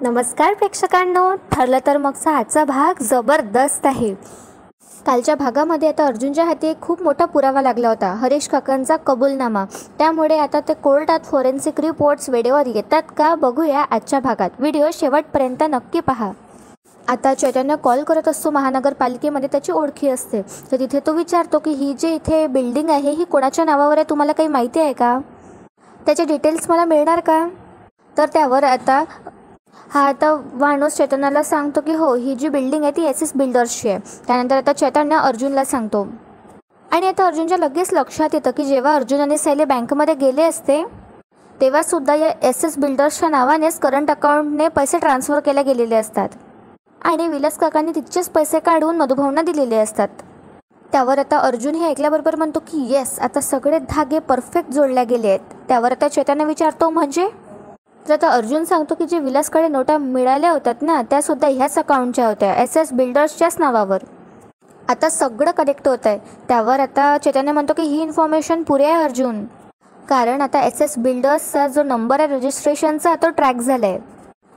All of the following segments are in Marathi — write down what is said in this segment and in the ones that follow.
नमस्कार प्रेक्षकांनो, ठरलं तर मगचा आजचा भाग जबरदस्त आहे। कालच्या भागामध्ये आता अर्जुनच्या हाती एक खूप मोठा पुरावा लागला होता, हरीश काकांचा कबूलनामा। त्यामुळे आता ते कोर्टात फॉरेन्सिक रिपोर्ट्स वेळेवर येतात का बघूया आजच्या भागात। व्हिडिओ शेवटपर्यंत नक्की पहा। आता चैतन्य कॉल करत असतो महानगरपालिकेमध्ये, त्याची ओळखी असते। तर तिथे तो विचारतो की ही जी इथे बिल्डिंग आहे ही कोणाच्या नावावर आहे, तुम्हाला काही माहिती आहे का, त्याचे डिटेल्स मला मिळणार का। तर त्यावर आता माणूस चैतन्याला सांगतो की हो, ही जी बिल्डिंग आहे ती SS बिल्डर्सची आहे। त्यानंतर आता चैतन्य अर्जुनला सांगतो आणि आता अर्जुनच्या लगेच लक्षात येतं की जेव्हा अर्जुन आणि सायली बँकमध्ये गेले असते तेव्हा सुद्धा या SS बिल्डर्सच्या नावानेच करंट अकाउंटने पैसे ट्रान्सफर केले गेलेले असतात आणि विलास काकांनी तिथचेच पैसे काढून मधुभाऊंना दिलेले असतात। त्यावर आता अर्जुन हे ऐकल्याबरोबर म्हणतो की येस, आता सगळे धागे परफेक्ट जोडले गेले आहेत। त्यावर आता चैतन्य विचारतो म्हणजे, तर आता अर्जुन सांगतो की जे विलासकडे नोटा मिळाल्या होत्यात ना, त्या सुद्धा ह्याच अकाउंटच्या होत्या, SS बिल्डर्सच्याच नावावर। आता सगळं कनेक्ट होत आहे। त्यावर आता चैतन्य म्हणतो की ही इन्फॉर्मेशन पुरे आहे अर्जुन, कारण आता SS बिल्डर्सचा जो नंबर आहे रजिस्ट्रेशनचा तो ट्रॅक झाला आहे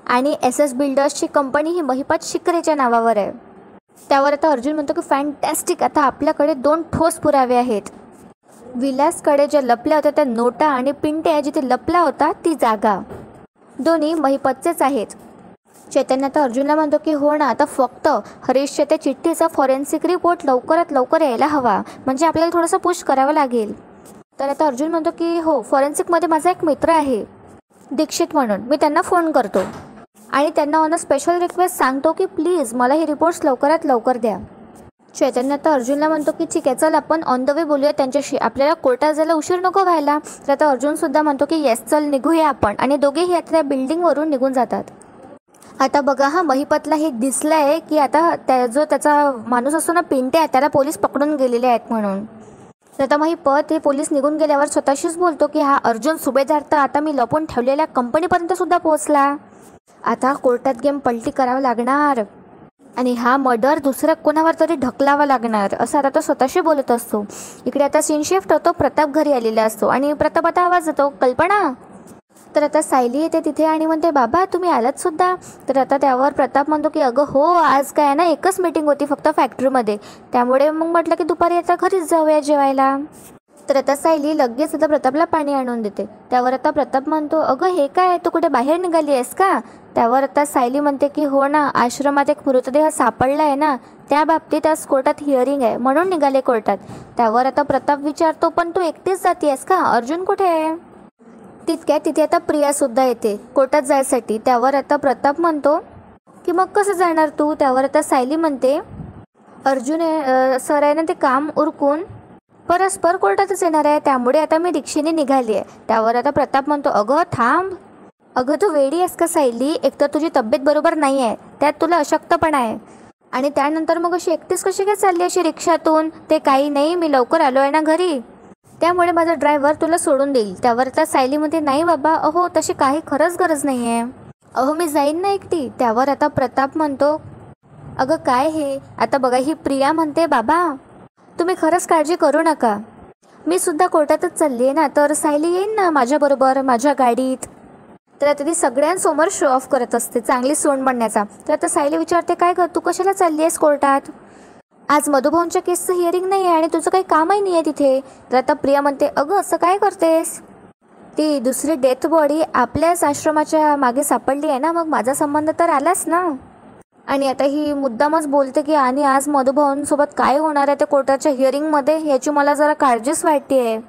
आणि SS बिल्डर्सची कंपनी ही महिपात शिकरेच्या नावावर आहे। त्यावर आता अर्जुन म्हणतो की फॅन्टॅस्टिक, आता आपल्याकडे 2 ठोस पुरावे आहेत। विलासकडे ज्या लपल्या होत्या त्या नोटा आणि पिंट्या जिथे लपला होता ती जागा दोन्ही महिपतचेच आहेत। चैतन्य आता अर्जुनला म्हणतो की हो ना, आता फक्त हरीशच्या त्या चिठ्ठीचा फॉरेन्सिक रिपोर्ट लवकरात लवकर यायला हवा, म्हणजे आपल्याला थोडंसं पुश करावं लागेल। तर आता अर्जुन म्हणतो की हो, फॉरेन्सिकमध्ये माझा एक मित्र आहे दीक्षित म्हणून, मी त्यांना फोन करतो आणि त्यांना ऑन अ स्पेशल रिक्वेस्ट सांगतो की प्लीज मला हे रिपोर्ट्स लवकरात लवकर द्या। चैतन्य आता अर्जुनला म्हणतो की ठीक आहे, चल आपण ऑन द वे बोलूया त्यांच्याशी, आपल्याला कोर्टात जायला उशीर नको व्हायला। तर आता अर्जुनसुद्धा म्हणतो की येस, चल निघूया आपण, आणि दोघेही आता त्या बिल्डिंगवरून निघून जातात। आता बघा हा महिपतला हे दिसलं आहे की आता त्याचा माणूस असतो ना पिंट्या, त्याला पोलीस पकडून गेलेले आहेत म्हणून। तर आता महिपत हे पोलीस निघून गेल्यावर स्वतःशीच बोलतो की हा अर्जुन सुभेदार तर आता मी लपून ठेवलेल्या कंपनीपर्यंत सुद्धा पोहोचला, आता कोर्टात गेम पलटी करावं लागणार आणि हा मर्डर दुसऱ्या कोणावर तरी ढकलावा लागणार, असं आता तो स्वतःशी बोलत असतो। इकडे आता सीन शिफ्ट होतो, प्रताप घरी आलेला असतो आणि प्रताप आता आवाज येतो, कल्पना। तर आता सायली येते तिथे आणि म्हणते बाबा तुम्ही आलात सुद्धा। तर आता त्यावर प्रताप म्हणतो की अगं हो, आज काय ना एकच मीटिंग होती फक्त फॅक्टरीमध्ये, त्यामुळे मग म्हटलं की दुपारी आता घरीच जाऊया जेवायला। तर आता सायली लगेच आता प्रतापला पाणी आणून देते। त्यावर आता प्रताप म्हणतो अगं हे काय, तू कुठे बाहेर निघाली आहेस का। त्यावर आता सायली म्हणते की हो ना, आश्रमात एक मृतदेह सापडला आहे ना, त्या बाबतीत आज कोर्टात हिअरिंग आहे म्हणून निघाले कोर्टात। त्यावर आता प्रताप विचारतो पण तू एकटीच जातीयस का, अर्जुन कुठे आहे। तिथे आता प्रिया सुद्धा येते कोर्टात जायसाठी। त्यावर आता प्रताप म्हणतो की मग कसं जाणार तू। त्यावर आता सायली म्हणते अर्जुन सर आहे ना, ते काम उरकून परस्पर कोर्टातच येणार आहे, त्यामुळे आता मी रिक्षेने निघाली आहे। त्यावर आता प्रताप म्हणतो अगं थांब, अगं तू वेडी आहेस का सायली, एकतर तुझी तब्येत बरोबर नाही आहे, त्यात तुला अशक्तपणा आहे, आणि त्यानंतर मग अशी एकटीच कशी काय चालली अशी रिक्षातून। ते काही नाही, मी लवकर आलो आहे ना घरी, त्यामुळे माझा ड्रायव्हर तुला सोडून देईल। त्यावर आता सायली म्हणते नाही बाबा, अहो तशी काही खरंच गरज नाही आहे, अहो मी जाईन ना एकटी। त्यावर आता प्रताप म्हणतो अगं काय हे, आता बघा ही प्रिया म्हणते बाबा तुम्ही खरंच काळजी करू नका, मी सुद्धा कोर्टातच चालली आहे ना, तर सायली येईन ना माझ्याबरोबर माझ्या गाडीत। तर आता ती सगळ्यांसमोर शो ऑफ करत असते चांगली सोंड बनण्याचा। तर आता सायली विचारते काय कर, तू कशाला चालली आहेस कोर्टात, आज मधुभाऊंच्या केसचं हिअरिंग नाही आहे आणि तुझं काही कामही नाही आहे तिथे। तर आता प्रिया म्हणते अगं असं काय करतेस, ती दुसरी डेथ बॉडी आपल्याच आश्रमाच्या मागे सापडली आहे ना, मग माझा संबंध तर आलाच ना। आणि आता ही मुद्दामच बोलते की आणि आज मधुभाऊंसोबत काय होणार आहे ते कोर्टाच्या हिअरिंगमध्ये, याची मला जरा काळजीच वाटते आहे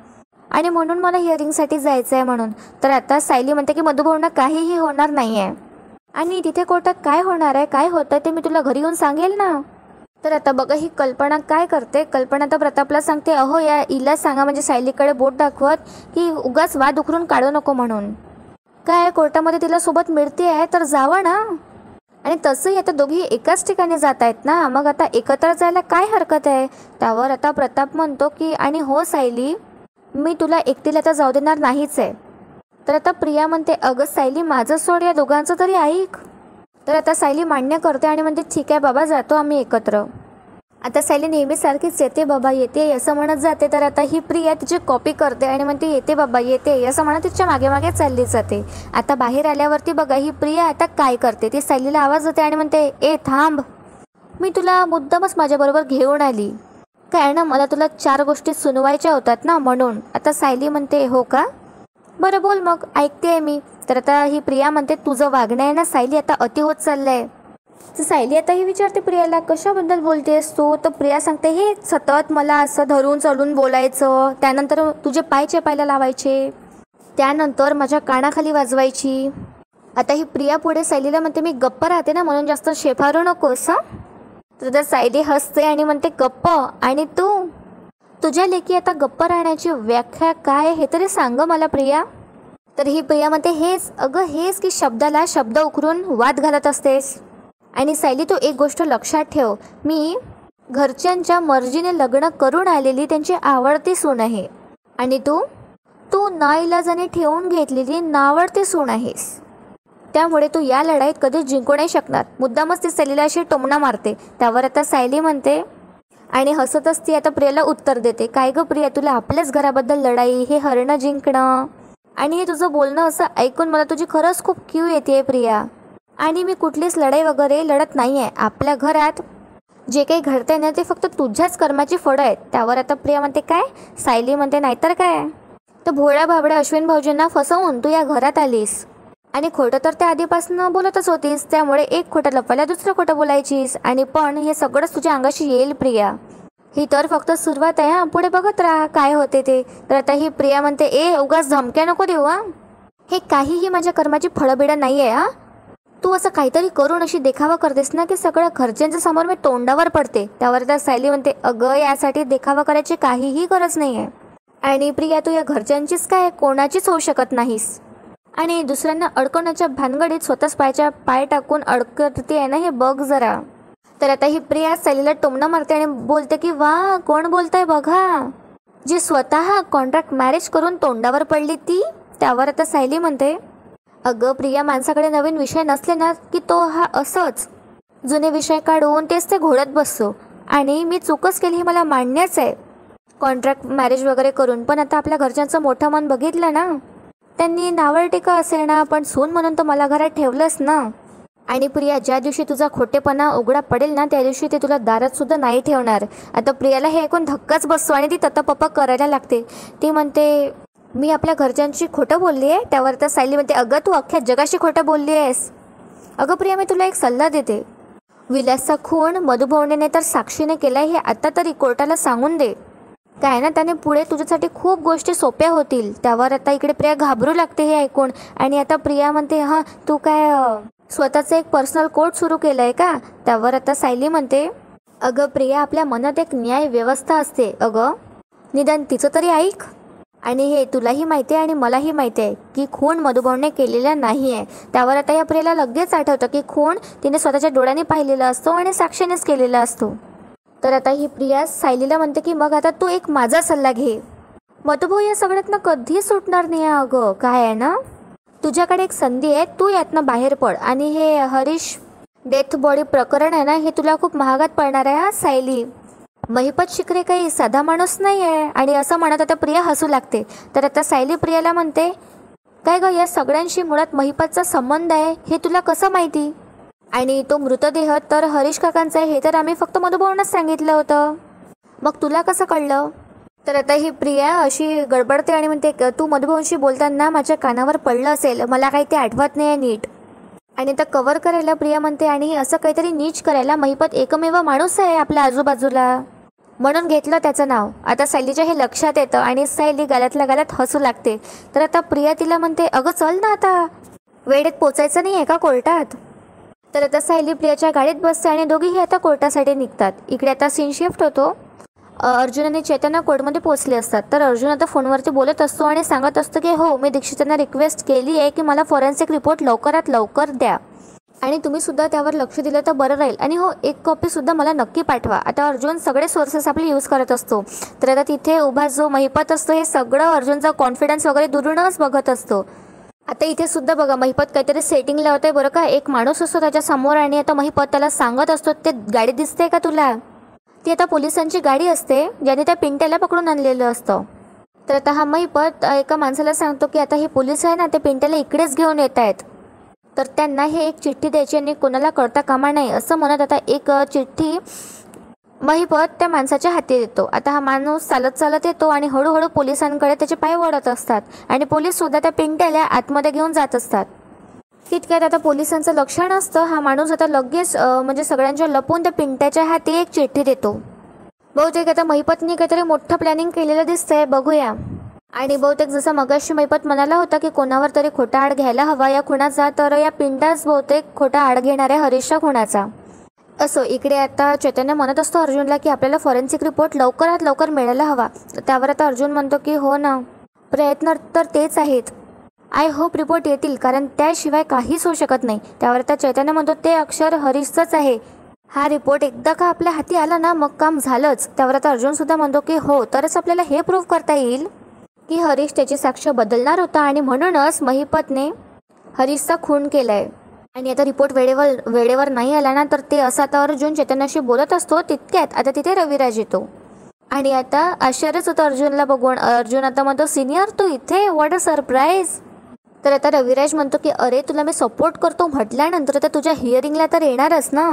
आणि म्हणून मला हिअरिंगसाठी जायचं आहे म्हणून। तर आता सायली म्हणते की मधुभाऊंना काहीही होणार नाही आहे आणि तिथे कोर्टात काय होणार आहे काय होतं ते मी तुला घरी येऊन सांगेल ना। तर आता बघा ही कल्पना काय करते, कल्पना तर प्रतापला सांगते अहो या हिला सांगा, म्हणजे सायलीकडे बोट दाखवत की उगाच वाद उकरून काढू नको म्हणून, काय कोर्टामध्ये तिला सोबत मिळते आहे तर जावं ना, आणि तसंही आता दोघी एकाच ठिकाणी जात आहेत ना, मग आता एकत्र जायला काय हरकत आहे। त्यावर आता प्रताप म्हणतो की आणि हो सायली, मी तुला एकटीला तर जाऊ देणार नाहीच आहे। तर आता प्रिया म्हणते अगं सायली माझं सोड, या दोघांचं तरी ऐक। तर आता सायली मान्य करते आणि म्हणते ठीक आहे बाबा, जातो आम्ही एकत्र। आता सायली नेहमीसारखीच येते बाबा येते असं म्हणत जाते, तर आता ही प्रिया तिची कॉपी करते आणि म्हणते येते बाबा येते असं म्हणत तिच्या मागे मागे चालली जाते. आता बाहेर आल्यावरती बघा ही प्रिया आता काय करते, ती सायलीला आवाज देते आणि म्हणते ए थांब, मी तुला मुद्दामच माझ्याबरोबर घेऊन आली, काय ना मला तुला 4 गोष्टी सुनवायच्या होतात ना म्हणून. आता सायली म्हणते हो का, बरं बोल मग ऐकते आहे मी. तर आता ही प्रिया म्हणते तुझं वागणं आहे ना सायली आता अति होत चाललंय. तर सायली आता ही विचारते प्रियाला कशाबद्दल बोलतेस तू. तर प्रिया सांगते हे सतत मला असं धरून चढून बोलायचं, त्यानंतर तुझे पाय चेपायला लावायचे, त्यानंतर माझ्या कानाखाली वाजवायची. आता ही प्रिया पुढे सायलीला म्हणते मी गप्प राहते ना म्हणून जास्त शेफारू नकोस हां. तर सायली हसते आणि म्हणते गप्प, आणि तू तुझ्या लेकी आता गप्प राहण्याची व्याख्या काय हे तरी सांग मला प्रिया. तर ही प्रिया म्हणते हेच अगं हेच की शब्दाला शब्द उकरून वाद घालत असतेस. आणि सायली तू एक गोष्ट लक्षात ठेव, मी घरच्यांच्या मर्जीने लग्न करून आलेली त्यांची आवडती सून आहे, आणि तू नाईलाजाने ठेवून घेतलेली नावडती सून आहेस, त्यामुळे तू या लढाईत कधीच जिंकू नाही शकणार. मुद्दामच ती सायलीला अशी टोमणा मारते. त्यावर आता सायली म्हणते आणि हसतच ती आता प्रियाला उत्तर देते काय गं प्रिया तुला आपल्याच घराबद्दल लढाई, हे हरणं जिंकणं आणि हे तुझं बोलणं असं ऐकून मला तुझी खरंच खूप कीव येते प्रिया. आणि मी कुठलीच लढाई वगैरे लढत नाही आहे. आपल्या घरात जे काही घडतंय ना ते फक्त तुझ्याच कर्माची फळं आहेत. त्यावर आता प्रिया म्हणते काय, सायली म्हणते नाहीतर काय, तर भोळ्या भाबड्या अश्विन भाऊजींना फसवून तू या घरात आलीस, आणि खोटं तर त्या आधीपासून बोलतच होतीस, त्यामुळे एक खोटं लपवायला दुसरं खोटं बोलायचीस, आणि पण हे सगळंच तुझ्या अंगाशी येईल प्रिया. ही तर फक्त सुरुवात आहे हां, पुढे बघत राहा काय होते ते. तर आता ही प्रिया म्हणते ए उगाच धमक्या नको देऊ हां, हे काहीही माझ्या कर्माची फळबिडं नाही आहे हां. तू असं काहीतरी करून अशी देखावा करतेस ना की सगळ्या घरच्यांच्या समोर मी तोंडावर पडते. त्यावर आता सायली म्हणते अगं यासाठी देखावा करायची काहीही गरज नाही आहे, आणि प्रिया तू या घरच्यांचीच काय कोणाचीच होऊ शकत नाहीस, आणि दुसऱ्यांना अडकवण्याच्या भानगडीत स्वतःच पाय टाकून अडकते आहे ना हे बघ जरा. तर आता ही प्रिया सायलीला टोमणं मारते आणि बोलते की वा कोण बोलतंय बघा, जी स्वतः कॉन्ट्रॅक्ट मॅरेज करून तोंडावर पडली ती. त्यावर आता सायली म्हणते अगं प्रिया माणसाकडे नवीन विषय नसले ना की तो हा असंच जुने विषय काढून तेच ते घोडत बसतो, आणि मी चूकच केली हे मला मान्यच आहे कॉन्ट्रॅक्ट मॅरेज वगैरे करून, पण आता आपल्या घरच्यांचं मोठं मन बघितलं ना, त्यांनी नावळ टीका असेल ना पण सून म्हणून तर मला घरात ठेवलंच ना. आणि प्रिया ज्या दिवशी तुझा खोटेपणा उघडा पडेल ना त्या दिवशी ते तुला दारात सुद्धा नाही ठेवणार. आता प्रियाला हे ऐकून धक्काच बसतो आणि ती ततापप्पा करायला लागते. ती म्हणते मी आपल्या घरच्यांची खोटं बोलली आहे. त्यावर तर सायली म्हणते अगं तू अख्ख्या जगाशी खोटं बोलली आहेस. अगं प्रिया मी तुला एक सल्ला देते, विलासचा खून मधुभावनेने तर साक्षीने केला हे आता तरी कोर्टाला सांगून दे, काय ना त्याने पुढे तुझ्यासाठी खूप गोष्टी सोप्या होतील. त्यावर आता इकडे प्रिया घाबरू लागते हे ऐकून, आणि आता प्रिया म्हणते हां तू काय स्वतःचं एक पर्सनल कोर्ट सुरू केलं आहे का. त्यावर आता सायली म्हणते अगं प्रिया आपल्या मनात एक न्याय व्यवस्था असते अगं, निदान तिचं तरी ऐक. आणि हे तुलाही माहिती आहे आणि मलाही माहिती आहे की खून मधुभावने केलेला नाही आहे. त्यावर आता या प्रियाला लगेच आठवतं की खून तिने स्वतःच्या डोळ्यांनी पाहिलेला असतो आणि साक्षीनेच केलेला असतो. तर आता ही प्रिया सायलीला म्हणते की मग आता तू एक माझा सल्ला घे, मधुभाऊ या सगळ्यातनं कधी सुटणार नाही अगं, काय आहे ना तुझ्याकडे एक संधी आहे, तू यातनं बाहेर पड, आणि हे हरीश डेथ बॉडी प्रकरण आहे ना हे तुला खूप महागात पडणार आहे हा सायली. महिपत शिकरे काही साधा माणूस नाही आहे. आणि असं म्हणत आता प्रिया हसू लागते. तर आता सायली प्रियाला म्हणते काय गं या सगळ्यांशी मुळात महिपतचा संबंध आहे हे तुला कसं माहिती, आणि तो मृतदेह तर हरीश काकांचा आहे हे तर आम्ही फक्त मधुभाऊनच सांगितलं होतं, मग तुला कसं कळलं. तर आता ही प्रिया अशी गडबडते आणि म्हणते तू मधुभाऊंशी बोलताना माझ्या कानावर पडलं असेल, मला काही ते आठवत नाही आहे नीट. आणि तर कव्हर करायला प्रिया म्हणते आणि असं काहीतरी नीच करायला महिपत एकमेव माणूस आहे आपल्या आजूबाजूला, म्हणून घेतलं त्याचं नाव. आता सायलीच्या हे लक्षात येतं आणि सायली गालातल्या गालात हसू लागते. तर आता प्रिया तिला म्हणते अगं चल ना आता, वेळेत पोचायचं नाही आहे का कोर्टात. तर आता सायली प्रियाच्या गाडीत बसते आणि दोघीही आता कोर्टासाठी निघतात. इकडे आता सीन शिफ्ट होतो. अर्जुन आणि चैतन्य कोर्टमध्ये पोहोचले असतात. तर अर्जुन आता फोनवरती बोलत असतो आणि सांगत असतो की हो मी दीक्षितांना रिक्वेस्ट केली आहे की मला फॉरेन्सिक रिपोर्ट लवकरात लवकर द्या, आणि तुम्ही सुद्धा त्यावर लक्ष दिलं तर बरं राहील, आणि हो एक कॉपीसुद्धा मला नक्की पाठवा. आता अर्जुन सगळे सोर्सेस आपले यूज करत असतो. तर आता तिथे उभा जो महिपत असतो हे सगळं अर्जुनचा कॉन्फिडन्स वगैरे दुरूनच बघत असतो. आता इथे सुद्धा बघा महिपत काहीतरी सेटिंग लावत आहे बरं का. एक माणूस असतो त्याच्या समोर आणि आता महिपत त्याला सांगत असतो ते गाडी दिसते का तुला, ती आता पोलिसांची गाडी असते ज्याने त्या पिंट्याला पकडून आणलेलं असतं. तर आता हा महिपत एका माणसाला सांगतो की आता हे पोलीस आहे ना ते पिंट्याला इकडेच घेऊन येत आहेत, तर त्यांना हे एक चिठ्ठी द्यायची आणि कोणाला कळता कामा नाही असं म्हणत आता एक चिठ्ठी महिपत त्या माणसाच्या हाती देतो. आता हा माणूस चालत चालत येतो आणि हळूहळू पोलिसांकडे त्याचे पाय वळत असतात आणि पोलीस सुद्धा त्या पिंट्याला आतमध्ये घेऊन जात असतात. तितक्यात आता पोलिसांचं लक्ष नसतं. हा माणूस आता लगेच म्हणजे सगळ्यांच्या लपून त्या पिंट्याच्या हाती एक चिठ्ठी देतो. बहुतेक आता महिपतनी काहीतरी मोठं प्लॅनिंग केलेलं दिसतंय, बघूया. आणि बहुतेक जसं मगाशी महिपत म्हणाला होता की कोणावर तरी खोटा आड घ्यायला हवा या खुनाचा, तर या पिंटाच बहुतेक खोटा आड घेणाऱ्या हरीशच्या खुनाचा. असो इकडे आता चैतन्य म्हणत असतो अर्जुनला की आपल्याला फॉरेन्सिक रिपोर्ट लवकरात लवकर मिळायला हवा. त्यावर आता अर्जुन म्हणतो की हो ना, प्रयत्न तर तेच आहेत. आय होप रिपोर्ट येतील, कारण त्याशिवाय काहीच होऊ शकत नाही. त्यावर आता चैतन्य म्हणतो ते अक्षर हरीशचंच आहे. हा रिपोर्ट एकदा का आपल्या हाती आला ना मग काम झालंच. त्यावर आता अर्जुन सुद्धा म्हणतो की हो, तरच आपल्याला हे प्रूव्ह करता येईल की हरीश त्याची साक्ष बदलणार होता आणि म्हणूनच महिपतने हरीशचा खून केलाय. आणि आता रिपोर्ट वेळेवर नाही आला ना तर ते असं आता अर्जुन चैतन्याशी बोलत असतो. तितक्यात आता तिथे रविराज येतो आणि आता आश्चर्यच होतं अर्जुनला बघून. अर्जुन आता म्हणतो सिनियर तू इथे, व्हॉट अ सरप्राईज. तर आता रविराज म्हणतो की अरे तुला मी सपोर्ट करतो म्हटल्यानंतर आता तुझ्या हिअरिंगला तर येणारच ना.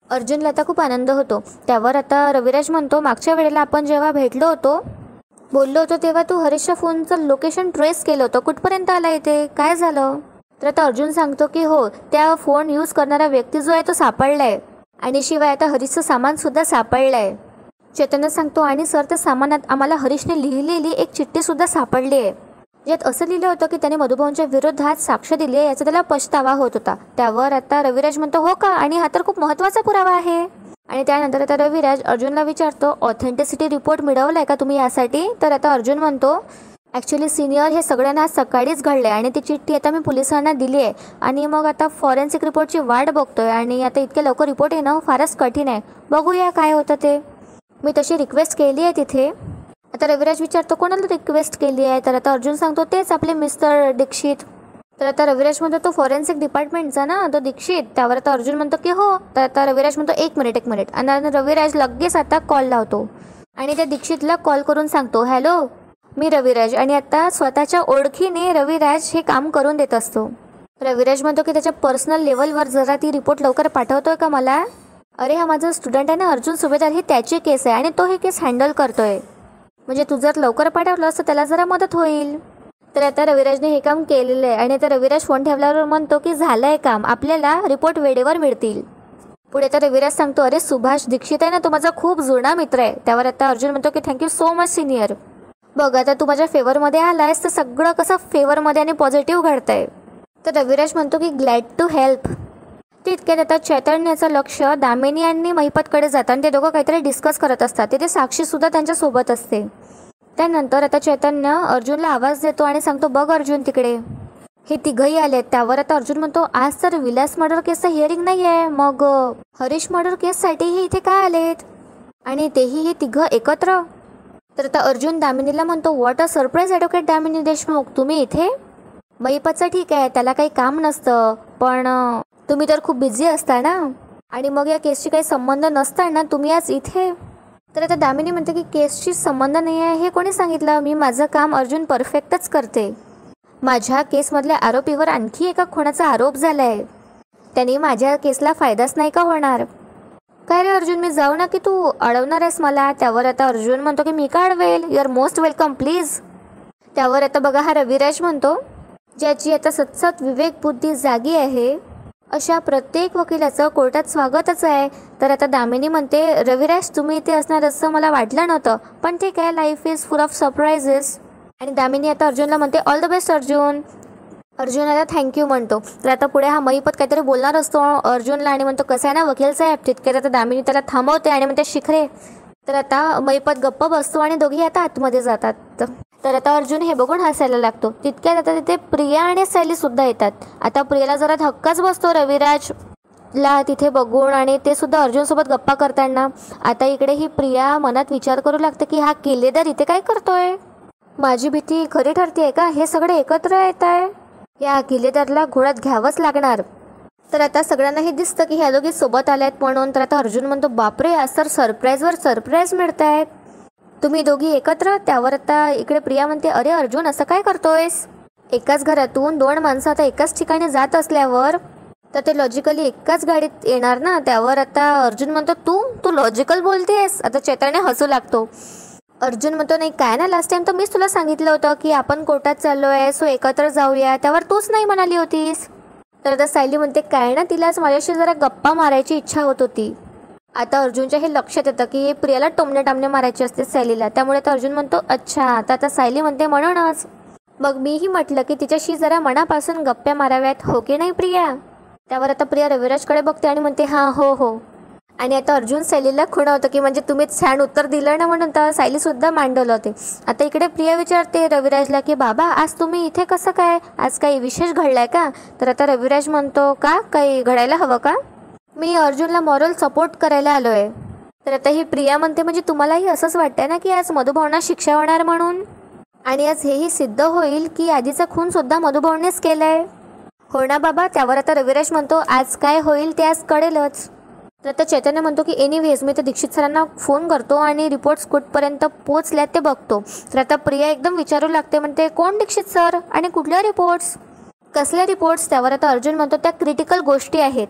अर्जुनला आता खूप आनंद होतो. त्यावर आता रविराज म्हणतो मागच्या वेळेला आपण जेव्हा भेटलो होतो बोललो होतो तेव्हा तू हरीशच्या फोनचं लोकेशन ट्रेस केलं होतं, कुठपर्यंत आला इथे, काय झालं. तर आता अर्जुन सांगतो की हो, त्या फोन यूज करणारा व्यक्ती जो आहे तो सापडलाय आणि शिवाय आता हरीशचं सामान सुद्धा सापडलंय. चैतन्य सांगतो आणि सर त्या सामानात आम्हाला हरीशने लिहिलेली एक चिठ्ठी सुद्धा सापडली आहे, ज्यात असं लिहिलं होतं की त्याने मधुभाऊंच्या विरोधात साक्ष दिली आहे, याचा त्याला पछतावा होत होता. त्यावर आता रविराज म्हणतो हो का, आणि हा तर खूप महत्त्वाचा पुरावा आहे. आणि त्यानंतर आता रविराज अर्जुनला विचारतो ऑथेंटिसिटी रिपोर्ट मिळवलाय का तुम्ही यासाठी. तर आता अर्जुन म्हणतो ॲक्च्युली सिनियर हे सगळ्यांना आज सकाळीच घडलं आहे आणि ती चिठ्ठी आता मी पोलिसांना दिली आहे आणि मग आता फॉरेन्सिक रिपोर्टची वाट बघतोय आणि आता इतक्या लवकर रिपोर्ट येणं फारच कठीण आहे, बघूया काय होतं ते. मी तशी रिक्वेस्ट केली आहे तिथे. आता रविराज विचारतो कोणाला रिक्वेस्ट केली आहे. तर आता अर्जुन सांगतो तेच आपले मिस्टर दीक्षित. तर आता रविराज म्हणतो तो फॉरेन्सिक डिपार्टमेंटचा ना तो दीक्षित. त्यावर आता अर्जुन म्हणतो की हो. तर आता रविराज म्हणतो एक मिनिट आणि रविराज लगेच आता कॉल लावतो आणि त्या दीक्षितला कॉल करून सांगतो हॅलो मी रविराज. आणि आता स्वतःच्या ओळखीने रविराज हे काम करून देत असतो. रविराज म्हणतो की त्याच्या पर्सनल लेवलवर जरा ती रिपोर्ट लवकर पाठवतोय का मला. अरे हा माझा स्टुडंट आहे ना अर्जुन सुभेदार, ही त्याची केस आहे आणि तो हे केस हँडल करतोय, म्हणजे तू जर लवकर पाठवलं असतं त्याला जरा मदत होईल. तर आता रविराजने हे काम केलेलं आहे आणि आता रविराज फोन ठेवल्यावर म्हणतो की झालंय काम, आपल्याला रिपोर्ट वेळेवर मिळतील. पुढे आता रविराज सांगतो अरे सुभाष दीक्षित आहे ना तो माझा खूप जुना मित्र आहे. त्यावर आता अर्जुन म्हणतो की थँक्यू सो मच सिनियर. बघ आता तू माझ्या फेवरमध्ये आलायस तर सगळं कसं फेवरमध्ये आणि पॉझिटिव्ह घडतंय. तर रविराज म्हणतो की ग्लॅड टू हेल्प. तितक्यात आता चैतन्याचं लक्ष दामिनी आणि महिपतकडे जातं आणि ते दोघं काहीतरी डिस्कस करत असतात. तिथे साक्षी सुद्धा त्यांच्यासोबत असते. त्यानंतर आता चैतन्य अर्जुनला आवाज देतो आणि सांगतो बघ अर्जुन तिकडे हे तिघही आलेत. त्यावर आता अर्जुन म्हणतो आज तर विलास मर्डर केसचं हिअरिंग नाही आहे, मग हरीश मर्डर केससाठी हे इथे काय आलेत आणि तेही हे तिघं एकत्र. तर आता अर्जुन दामिनीला म्हणतो what a surprise advocate Damini Deshmukh, तुम्ही इथे. महिपतचं ठीक आहे त्याला काही काम नसतं, पण तुम्ही तर खूप बिझी असता ना आणि मग या केसशी काही संबंध नसताना तुम्ही आज इथे. तर आता दामिनी म्हणते की केसशी संबंध नाही आहे हे कोणी सांगितलं, मी माझं काम अर्जुन परफेक्टच करते. माझ्या केसमधल्या आरोपीवर आणखी एका खुनाचा आरोप झाला आहे, त्यांनी माझ्या केसला फायदाच नाही का होणार. काय रे अर्जुन मी जाऊ ना की तू अडवणार आहेस मला. त्यावर आता अर्जुन म्हणतो की मी का अडवेल, you are most welcome please. त्यावर आता बघा हा रविराज म्हणतो ज्याची आता सतसत विवेक बुद्धी जागी आहे अशा प्रत्येक वकिलाचं कोर्टात स्वागतच आहे. तर आता दामिनी म्हणते रविराज तुम्ही इथे असणार असं मला वाटलं नव्हतं, पण ठीक आहे life is full of surprises. आणि दामिनी आता अर्जुनला म्हणते all the best Arjun. Arjun आता थँक्यू म्हणतो. तर आता पुढे हा महिपत काहीतरी बोलणार असतो अर्जुनला आणि म्हणतो कसं आहे ना वकील साहेब. तितक्यात आता दामिनी त्याला थांबवते आणि म्हणते शिखरे. तर आता महिपत गप्प बसतो आणि दोघी आता आतमध्ये जातात. तर आता अर्जुन हे बघून हसायला लागतो. तितक्यात आता तिथे प्रिया आणि सायली सुद्धा येतात. आता प्रियाला जरा धक्काच बसतो रविराजला तिथे बघून आणि ते सुद्धा अर्जुनसोबत गप्पा करताना. आता इकडे ही प्रिया मनात विचार करू लागते की हा किल्लेदार इथे काय करतोय, माझी भीती खरी ठरते का, हे सगळे एकत्र येत आहे, या किल्लेदारला घोड्यात घ्यावंच लागणार. तर आता सगळ्यांना हे दिसतं की ह्या दोघी सोबत आल्या आहेत म्हणून. तर आता अर्जुन म्हणतो, बापरे आज तर सरप्राईजवर सरप्राईज मिळत आहेत, तुम्ही दोघी एकत्र. त्यावर आता इकडे प्रिया म्हणते, अरे अर्जुन असं काय करतोयस, एकाच घरातून 2 माणसं आता एकाच ठिकाणी जात असल्यावर तर ते लॉजिकली एकाच गाडीत येणार ना. त्यावर आता अर्जुन म्हणतो, तू लॉजिकल बोलतेस. आता चैतन्य हसू लागतो. अर्जुन म्हणतो, नाही काय ना, लास्ट टाइम तर मीच तुला सांगितलं होतं की आपण कोर्टात चाललो आहे, सो एकत्र जाऊया, त्यावर तूच नाही म्हणाली होतीस. तर आता सायली म्हणते, काय ना, तिलाच माझ्याशी जरा गप्पा मारायची इच्छा होत होती. आता अर्जुनच्या हे लक्षात येतं की प्रियाला टोमणे मारायचे असते सायलीला. त्यामुळे तर अर्जुन म्हणतो, अच्छा. तर आता सायली म्हणते, म्हणूनच मग मीही म्हटलं की तिच्याशी जरा मनापासून गप्प्या माराव्यात, हो की नाही प्रिया. त्यावर आता प्रिया रविराजकडे बघते आणि म्हणते, हां हो. आणि आता अर्जुन सायलीला खुणवतं की म्हणजे तुम्हीच छान उत्तर दिलं ना म्हणून. तर सायलीसुद्धा मांडवलं होते. आता इकडे प्रिया विचारते रविराजला की बाबा आज तुम्ही इथे कसं काय, आज काही विशेष घडलाय का. तर आता रविराज म्हणतो, का काही घडायला हवं का, मी अर्जुनला मॉरल सपोर्ट करायला आलो आहे. तर आता ही प्रिया म्हणते, म्हणजे तुम्हालाही असंच वाटतंय ना की आज मधुभावना शिक्षा होणार म्हणून, आणि आज हेही सिद्ध होईल की आधीचा खूनसुद्धा मधुभावनेच केला आहे, हो ना बाबा. त्यावर आता रविराज म्हणतो, आज काय होईल ते आज कळेलच. तर आता चैतन्य म्हणतो की एनिवेज मी तर दीक्षित सरांना फोन करतो आणि रिपोर्ट्स कुठपर्यंत पोहोचल्यात ते बघतो. तर आता प्रिया एकदम विचारू लागते, म्हणते, कोण दीक्षित सर आणि कुठल्या रिपोर्ट्स, कसल्या रिपोर्ट्स. त्यावर आता अर्जुन म्हणतो, त्या क्रिटिकल गोष्टी आहेत,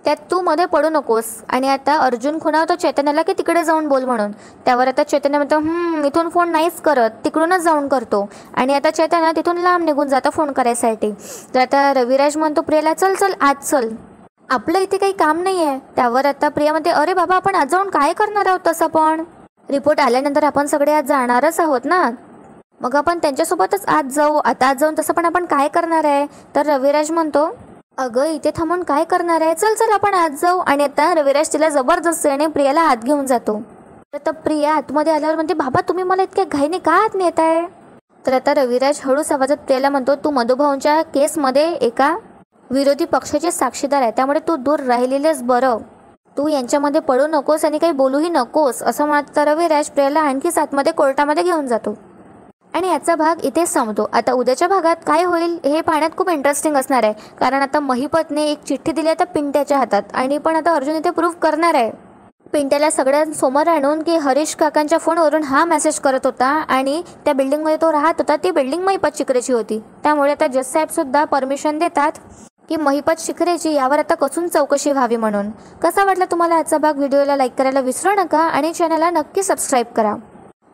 त्यात तू मध्ये पडू नकोस. आणि आता अर्जुन खुणावतो चैतन्याला की तिकडे जाऊन बोल म्हणून. त्यावर आता चैतन्य म्हणतो, इथून फोन नाहीच करत, तिकडूनच जाऊन करतो. आणि आता चैतन्य तिथून लांब निघून जातो फोन करायसाठी. तर आता रविराज म्हणतो प्रियाला, चल आज चल, आपलं इथे काही काम नाही आहे. त्यावर आता प्रिया म्हणते, अरे बाबा आपण आज जाऊन काय करणार आहोत, तसं पण रिपोर्ट आल्यानंतर आपण सगळे आज जाणारच आहोत ना, मग आपण त्यांच्यासोबतच आज जाऊ. आता आज जाऊन तसं पण आपण काय करणार आहे. तर रविराज म्हणतो, अगं इथे थांबून काय करणार आहे, चल आपण आज जाऊ. आणि आता रविराज तिला जबरदस्तीने प्रियाला आत घेऊन जातो. तर आता प्रिया आतमध्ये आल्यावर म्हणते, बाबा तुम्ही मला इतक्या घाईने का आत नेत आहे. तर आता रविराज हळूच आवाजात प्रियाला म्हणतो, तू मधुभाऊंच्या केसमध्ये एका विरोधी पक्षाचे साक्षीदार आहे, त्यामुळे तू दूर राहिलेलेच बरं, तू यांच्यामध्ये पडू नकोस आणि काही बोलूही नकोस. असं म्हणत रविराज प्रियाला आणखीच आतमध्ये कोर्टामध्ये घेऊन जातो. आणि याचा भाग इथे संपतो. आता उद्याच्या भागात काय होईल हे पाहण्यात खूप इंटरेस्टिंग असणार आहे, कारण आता महिपतने एक चिठ्ठी दिली आता पिंट्याच्या हातात, आणि पण आता अर्जुन इथे प्रूव्ह करणार आहे पिंट्याला सगळ्यांसमोर आणून की हरीश काकांच्या फोनवरून हा मेसेज करत होता आणि त्या बिल्डिंगमध्ये तो राहत होता, ती बिल्डिंग महिपत शिकरेची होती. त्यामुळे आता जज साहेबसुद्धा परमिशन देतात की महिपत शिखरेची यावर आता कसून चौकशी व्हावी म्हणून. कसा वाटला तुम्हाला आजचा भाग. व्हिडिओला लाईक करायला विसरू नका आणि चॅनलला नक्की सबस्क्राईब करा.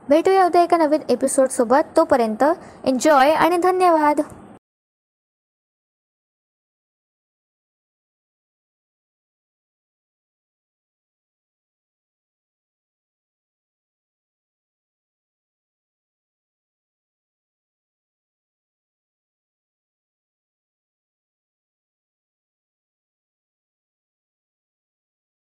भेटूया उद्या एका नवीन एपिसोडसोबत. तोपर्यंत एन्जॉय आणि धन्यवाद.